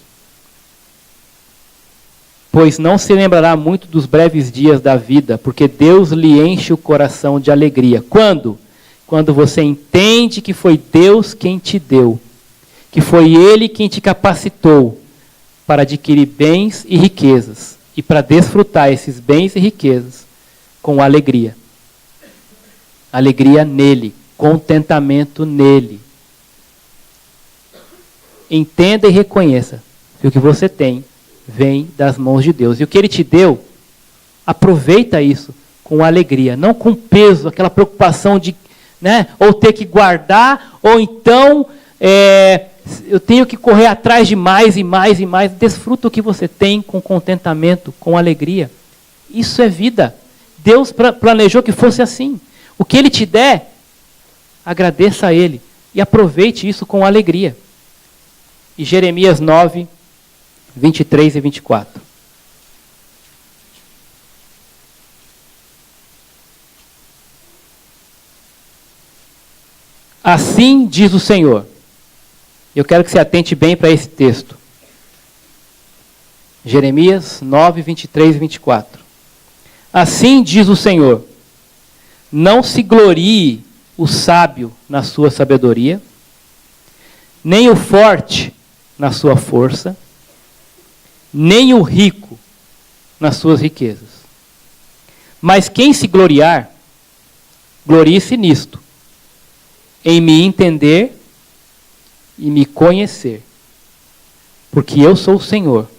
Pois não se lembrará muito dos breves dias da vida, porque Deus lhe enche o coração de alegria. Quando? Quando você entende que foi Deus quem te deu, que foi Ele quem te capacitou para adquirir bens e riquezas, e para desfrutar esses bens e riquezas com alegria. Alegria nele, contentamento nele. entenda e reconheça que o que você tem vem das mãos de Deus. E o que Ele te deu, aproveita isso com alegria, não com peso, aquela preocupação de, ou ter que guardar, ou então eu tenho que correr atrás de mais e mais e mais. Desfruta o que você tem com contentamento, com alegria. Isso é vida. Deus planejou que fosse assim. O que Ele te der, agradeça a Ele e aproveite isso com alegria. E Jeremias 9, 23 e 24. Assim diz o Senhor. Eu quero que você atente bem para esse texto. Jeremias 9, 23 e 24. Assim diz o Senhor: não se glorie o sábio na sua sabedoria, nem o forte na sua força, nem o rico nas suas riquezas. Mas quem se gloriar, glorie-se nisto, em me entender e me conhecer. Porque eu sou o Senhor,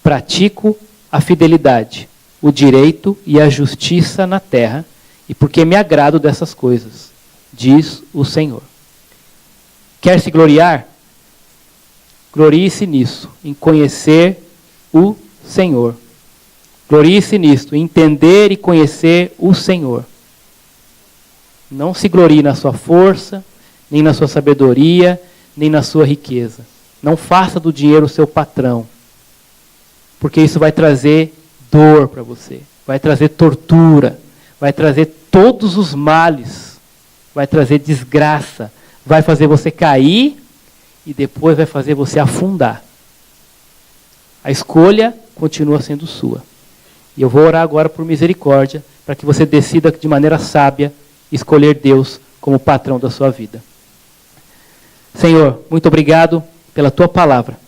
pratico a fidelidade, o direito e a justiça na terra, e porque me agrado dessas coisas, diz o Senhor. Quer se gloriar? Glorie-se nisso, em conhecer o Senhor. Glorie-se nisto, em entender e conhecer o Senhor. Não se glorie na sua força, nem na sua sabedoria, nem na sua riqueza. Não faça do dinheiro o seu patrão, porque isso vai trazer dor para você, vai trazer tortura, vai trazer todos os males, vai trazer desgraça, vai fazer você cair e depois vai fazer você afundar. A escolha continua sendo sua. E eu vou orar agora por misericórdia, para que você decida de maneira sábia escolher Deus como patrão da sua vida. Senhor, muito obrigado pela Tua palavra.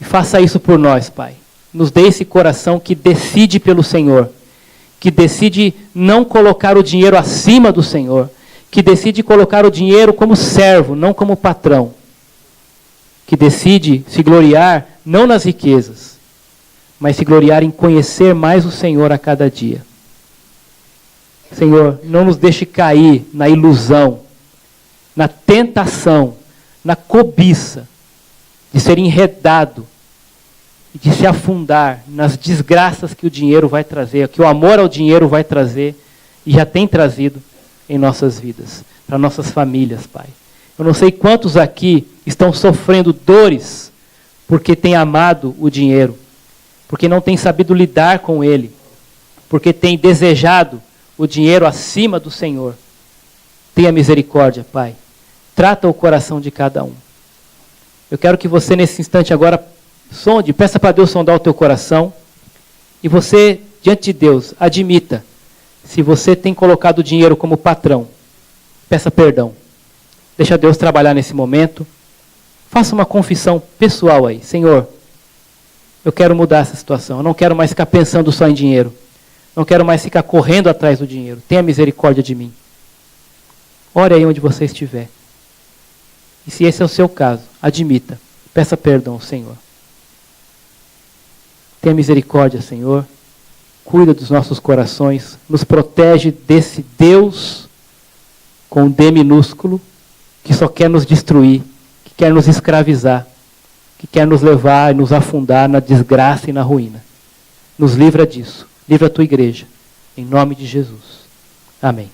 E faça isso por nós, Pai. Nos dê esse coração que decide pelo Senhor, que decide não colocar o dinheiro acima do Senhor, que decide colocar o dinheiro como servo, não como patrão, que decide se gloriar não nas riquezas, mas se gloriar em conhecer mais o Senhor a cada dia. Senhor, não nos deixe cair na ilusão, na tentação, na cobiça de ser enredado e de se afundar nas desgraças que o dinheiro vai trazer, que o amor ao dinheiro vai trazer e já tem trazido em nossas vidas, para nossas famílias, Pai. Eu não sei quantos aqui estão sofrendo dores porque têm amado o dinheiro, porque não têm sabido lidar com ele, porque têm desejado o dinheiro acima do Senhor. Tenha misericórdia, Pai. Trata o coração de cada um. Eu quero que você, nesse instante agora, sonde, peça para Deus sondar o teu coração, e você, diante de Deus, admita, se você tem colocado o dinheiro como patrão, peça perdão. Deixa Deus trabalhar nesse momento. Faça uma confissão pessoal aí. Senhor, eu quero mudar essa situação. Eu não quero mais ficar pensando só em dinheiro. Não quero mais ficar correndo atrás do dinheiro. Tenha misericórdia de mim. Ore aí onde você estiver. E se esse é o seu caso, admita. Peça perdão ao Senhor. Tenha misericórdia, Senhor. Cuida dos nossos corações. Nos protege desse Deus com D minúsculo, que só quer nos destruir, que quer nos escravizar, que quer nos levar e nos afundar na desgraça e na ruína. Nos livra disso. Livra a tua igreja. Em nome de Jesus. Amém.